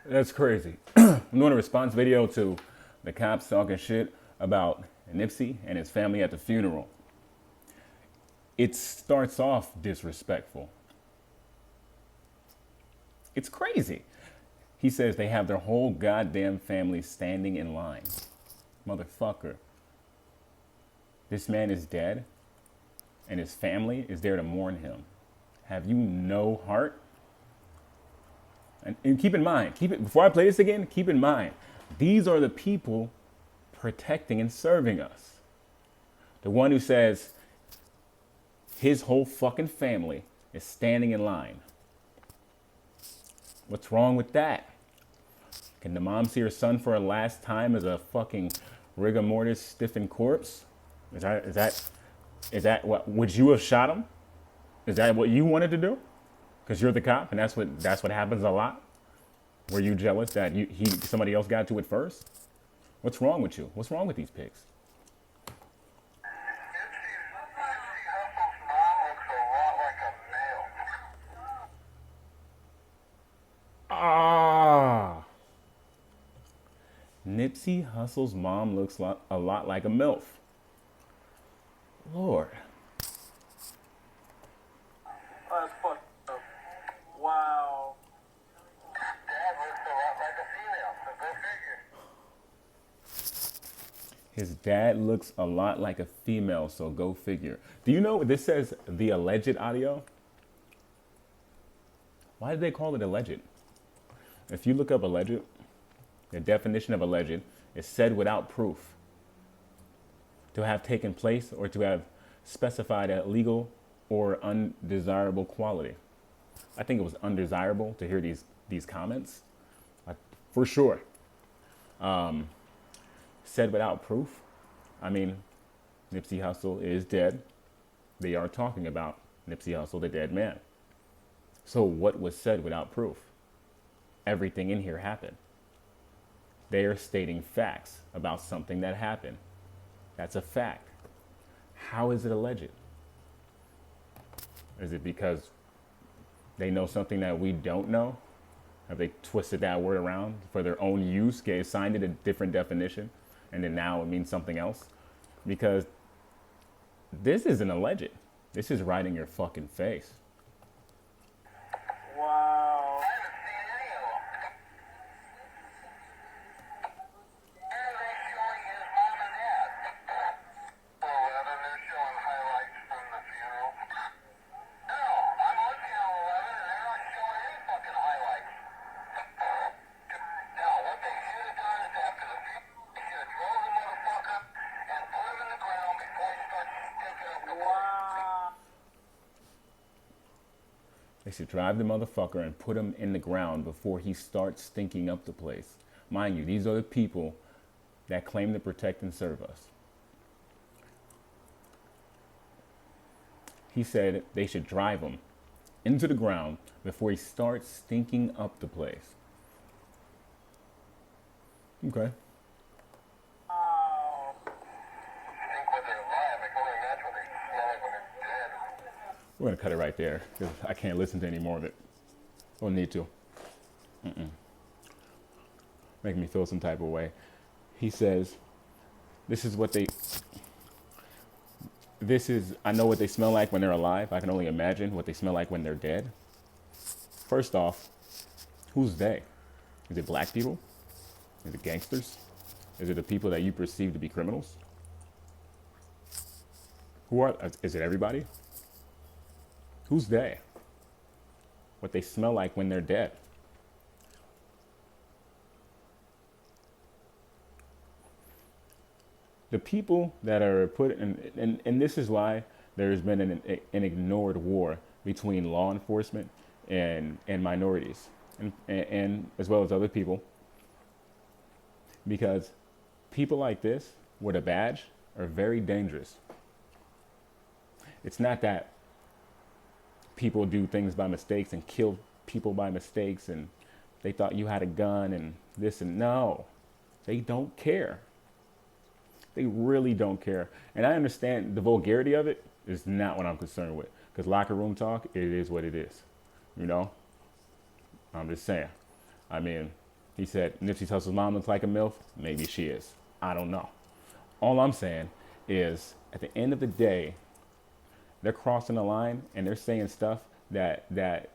That's crazy. I'm doing a response video to the cops talking shit about Nipsey and his family at the funeral. It starts off disrespectful. It's crazy. He says they have their whole goddamn family standing in line. Motherfucker. This man is dead and his family is there to mourn him. Have you no heart? And keep in mind, before I play this again, keep in mind, these are the people protecting and serving us. The one who says his whole fucking family is standing in line. What's wrong with that? Can the mom see her son for a last time as a fucking rigor mortis stiffened corpse? Is that what, would you have shot him? Is that what you wanted to do? Because you're the cop, and that's what happens a lot. Were you jealous that somebody else got to it first? What's wrong with you? What's wrong with these pigs? Ah, Nipsey Hussle's mom looks a lot like a MILF. Lord. That's fucked up. Wow. His dad looks a lot like a female, so go figure. Do you know this says the alleged audio? Why did they call it alleged? If you look up alleged, the definition of alleged is said without proof, to have taken place or to have specified a legal or undesirable quality. I think it was undesirable to hear these comments, for sure. Said without proof. I mean, Nipsey Hussle is dead. They are talking about Nipsey Hussle, the dead man. So what was said without proof? Everything in here happened. They are stating facts about something that happened. That's a fact. How is it alleged? Is it because they know something that we don't know? Have they twisted that word around for their own use, assigned it a different definition, and then now it means something else? Because this isn't alleged. This is right in your fucking face. Wow. They should drive the motherfucker and put him in the ground before he starts stinking up the place. Mind you, these are the people that claim to protect and serve us. He said they should drive him into the ground before he starts stinking up the place. Okay. We're going to cut it right there because I can't listen to any more of it. Don't need to. Make me feel some type of way. He says, I know what they smell like when they're alive. I can only imagine what they smell like when they're dead. First off, who's they? Is it black people? Is it gangsters? Is it the people that you perceive to be criminals? Is it everybody? Who's they? What they smell like when they're dead. The people that are put in, and this is why there's been an ignored war between law enforcement and minorities, and as well as other people. Because people like this, with a badge, are very dangerous. It's not that people do things by mistakes and kill people by mistakes and they thought you had a gun and this and no. They don't care. They really don't care. And I understand the vulgarity of it is not what I'm concerned with. Because locker room talk, it is what it is. You know? I'm just saying. I mean, He said Nipsey Hussle's mom looks like a MILF. Maybe she is. I don't know. All I'm saying is, at the end of the day, they're crossing the line and they're saying stuff that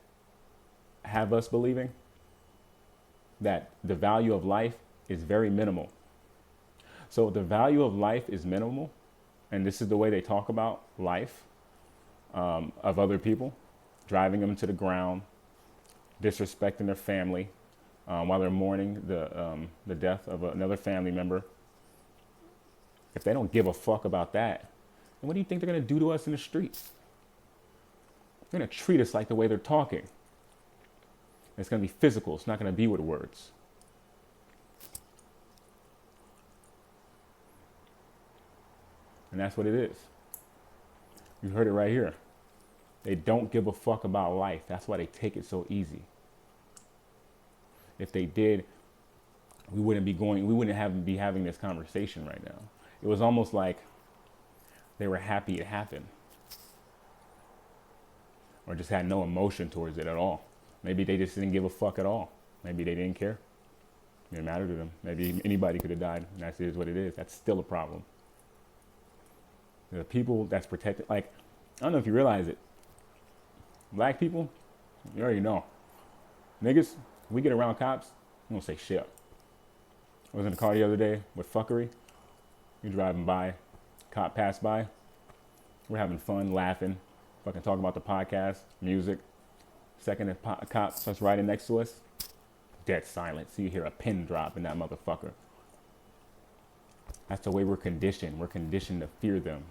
have us believing that the value of life is very minimal. So if the value of life is minimal, and this is the way they talk about life of other people, driving them to the ground, disrespecting their family while they're mourning the death of another family member. If they don't give a fuck about that, then what do you think they're going to do to us in the streets? They're going to treat us like the way they're talking. It's going to be physical. It's not going to be with words. And that's what it is. You heard it right here. They don't give a fuck about life. That's why they take it so easy. If they did, we wouldn't be having this conversation right now. It was almost like they were happy it happened, or just had no emotion towards it at all. Maybe they just didn't give a fuck at all. Maybe they didn't care. It didn't matter to them. Maybe anybody could have died, and that is what it is. That's still a problem. The people that's protected, like, I don't know if you realize it. Black people, you already know. Niggas, we get around cops, we don't say shit. I was in the car the other day with fuckery. You're driving by, cop passed by. We're having fun, laughing, fucking talking about the podcast, music. Second, a cop starts riding next to us. Dead silence. So you hear a pin drop in that motherfucker. That's the way we're conditioned. We're conditioned to fear them.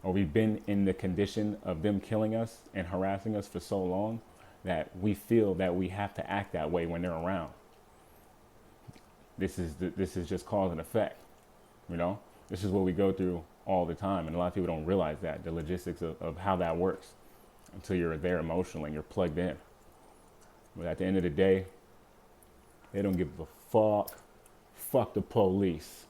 Or we've been in the condition of them killing us and harassing us for so long that we feel that we have to act that way when they're around. This is just cause and effect, you know? This is what we go through all the time, and a lot of people don't realize that, the logistics of how that works until you're there emotionally and you're plugged in. But at the end of the day, they don't give a fuck. Fuck the police.